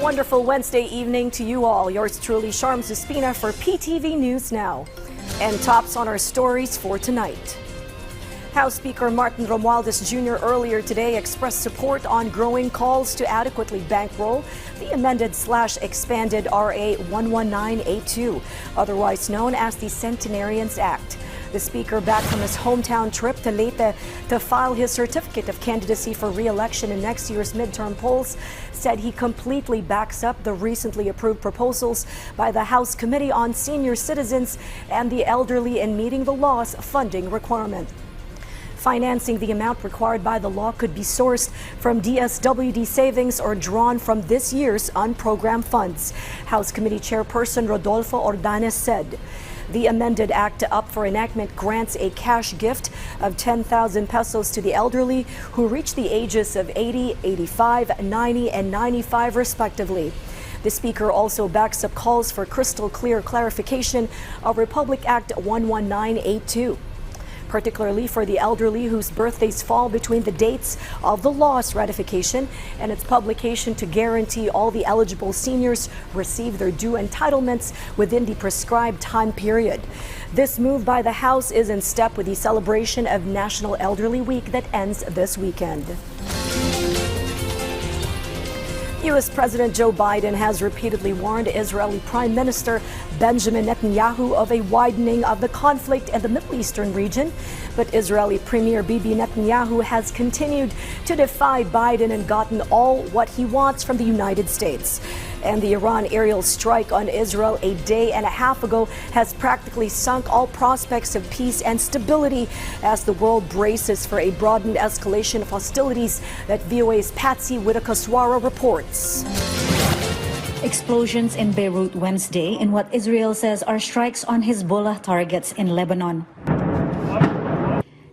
wonderful Wednesday evening to you all. Yours truly, Sharm Zuspina for PTV News Now. And tops on our stories for tonight. House Speaker Martin Romualdez Jr. earlier today expressed support on growing calls to adequately bankroll the amended/expanded RA 11982, otherwise known as the Centenarians Act. The Speaker, back from his hometown trip to Leyte to file his certificate of candidacy for re-election in next year's midterm polls, said he completely backs up the recently approved proposals by the House Committee on Senior Citizens and the Elderly in meeting the law's funding requirement. Financing the amount required by the law could be sourced from DSWD savings or drawn from this year's unprogrammed funds, House Committee Chairperson Rodolfo Ordanes said. The amended act up for enactment grants a cash gift of 10,000 pesos to the elderly who reach the ages of 80, 85, 90, and 95 respectively. The Speaker also backs up calls for crystal clear clarification of Republic Act 11982. Particularly for the elderly whose birthdays fall between the dates of the law's ratification and its publication to guarantee all the eligible seniors receive their due entitlements within the prescribed time period. This move by the House is in step with the celebration of National Elderly Week that ends this weekend. U.S. President Joe Biden has repeatedly warned Israeli Prime Minister Benjamin Netanyahu of a widening of the conflict in the Middle Eastern region. But Israeli Premier Bibi Netanyahu has continued to defy Biden and gotten all what he wants from the United States. And the Iran aerial strike on Israel a day and a half ago has practically sunk all prospects of peace and stability as the world braces for a broadened escalation of hostilities that VOA's Patsy Witakaswara reports. Explosions in Beirut Wednesday in what Israel says are strikes on Hezbollah targets in Lebanon.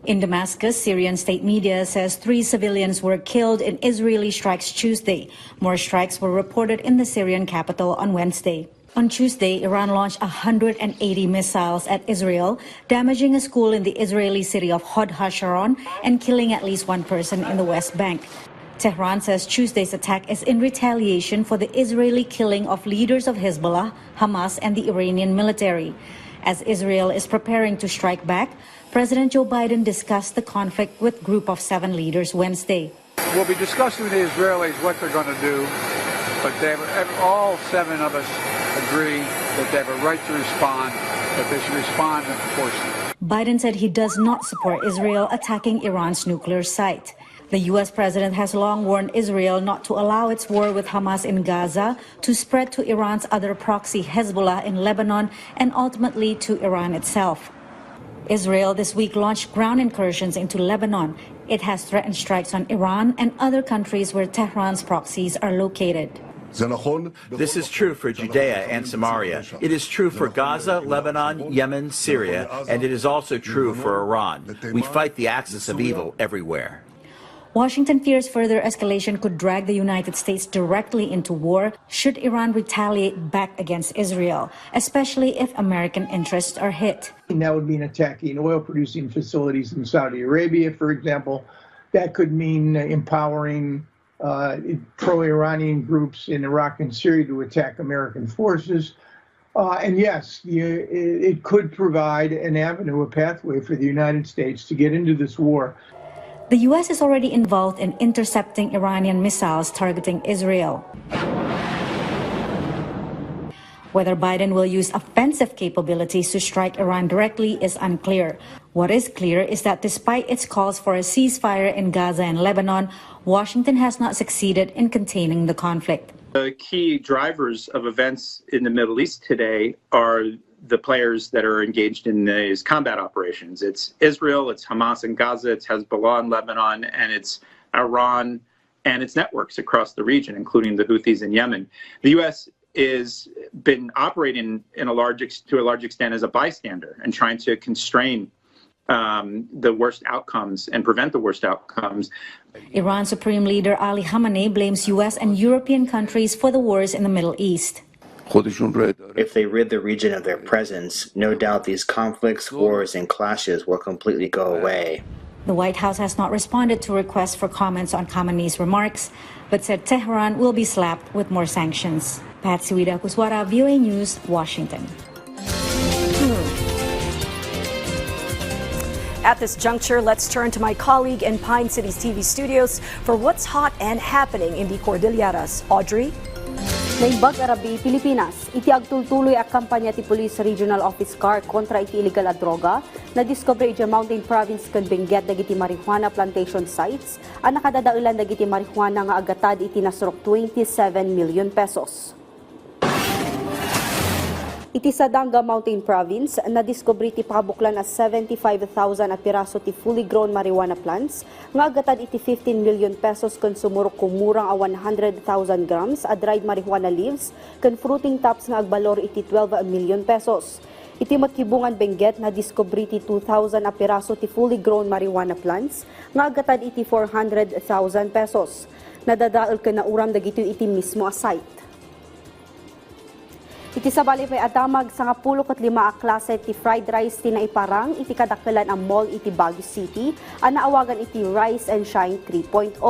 In Damascus, Syrian state media says 3 civilians were killed in Israeli strikes Tuesday. More strikes were reported in the Syrian capital on Wednesday. On Tuesday, Iran launched 180 missiles at Israel, damaging a school in the Israeli city of Hod HaSharon and killing at least 1 person in the West Bank. Tehran says Tuesday's attack is in retaliation for the Israeli killing of leaders of Hezbollah, Hamas, and the Iranian military. As Israel is preparing to strike back, President Joe Biden discussed the conflict with a group of 7 leaders Wednesday. We'll be discussing with the Israelis what they're going to do, but all 7 of us agree that they have a right to respond, that they should respond in proportion. Biden said he does not support Israel attacking Iran's nuclear site. The U.S. president has long warned Israel not to allow its war with Hamas in Gaza to spread to Iran's other proxy, Hezbollah, in Lebanon, and ultimately to Iran itself. Israel this week launched ground incursions into Lebanon. It has threatened strikes on Iran and other countries where Tehran's proxies are located. This is true for Judea and Samaria. It is true for Gaza, Lebanon, Yemen, Syria, and it is also true for Iran. We fight the axis of evil everywhere. Washington fears further escalation could drag the United States directly into war should Iran retaliate back against Israel, especially if American interests are hit. And that would mean attacking oil-producing facilities in Saudi Arabia, for example. That could mean empowering pro-Iranian groups in Iraq and Syria to attack American forces. And yes, it could provide an avenue, a pathway for the United States to get into this war. The U.S. is already involved in intercepting Iranian missiles targeting Israel. Whether Biden will use offensive capabilities to strike Iran directly is unclear. What is clear is that despite its calls for a ceasefire in Gaza and Lebanon, Washington has not succeeded in containing the conflict. The key drivers of events in the Middle East today are the players that are engaged in these combat operations. It's Israel, it's Hamas in Gaza, it's Hezbollah in Lebanon, and it's Iran and its networks across the region, including the Houthis in Yemen. The U.S. has been operating to a large extent as a bystander and trying to constrain the worst outcomes and prevent the worst outcomes. Iran Supreme Leader Ali Khamenei blames U.S. and European countries for the wars in the Middle East. If they rid the region of their presence, no doubt these conflicts, wars, and clashes will completely go away. The White House has not responded to requests for comments on Khamenei's remarks, but said Tehran will be slapped with more sanctions. Patsy Wida Kuswara, VOA News, Washington. At this juncture, let's turn to my colleague in Pine City's TV studios for what's hot and happening in the Cordilleras. Audrey? Naimbag Arabi, Pilipinas. Iti agtultuloy ang kampanya ti Police Regional Office Car kontra iti illegal a droga na discover iti Mountain Province kan Benguet dagiti marijuana plantation sites ang nakadadailan dagiti marijuana nga agatad iti nasurok 27 million pesos. Iti Sadanga Mountain Province, na-discover iti pakabuklan as 75,000 a piraso ti fully grown marijuana plants, nga agatad iti 15 million pesos kan sumurok kumurang a 100,000 grams a dried marijuana leaves, kan fruiting tops nga agbalor iti 12 million pesos. Iti Matkibungan Benguet, na-discover iti 2,000 a piraso ti fully grown marijuana plants, nga agatad iti 400,000 pesos. Nadadaol ka na uram dagito iti mismo a site. Iti sabali pa'y adamag sa nga 15 a klase ti fried rice ti naiparang iti kadakalan ang mall iti Baguio City ang naawagan iti Rise and Shine 3.0.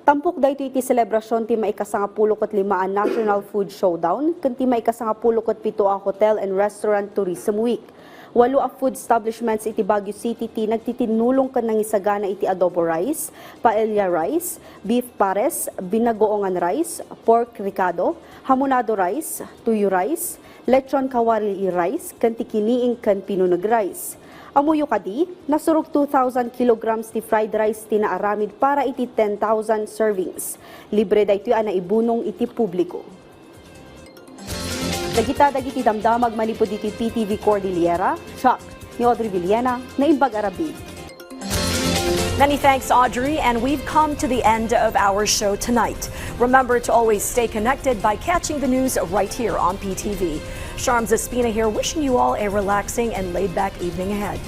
Tampok dayto iti selebrasyon ti maikasanga 15 a National Food Showdown ken ti maikasanga 17 a Hotel and Restaurant Tourism Week. 8 a food establishments iti Baguio City ti nagtitinulong kan nangisagana iti adobo rice, paella rice, beef pares, binagoongan rice, pork ricado, hamonado rice, tuyo rice, lechon kawali rice, kan tikiniing kan pinunog rice. Amuyo kadi, nasurog 2,000 kilograms ti fried rice ti naaramid para iti 10,000 servings. Libre daytoy ana ibunong iti publiko. Dagiti damdamag manipod iti PTV Cordillera, Shock ni Audrey Villena, Naimbag Arabi. Many thanks, Audrey, and we've come to the end of our show tonight. Remember to always stay connected by catching the news right here on PTV. Sharms Espina here, wishing you all a relaxing and laid-back evening ahead.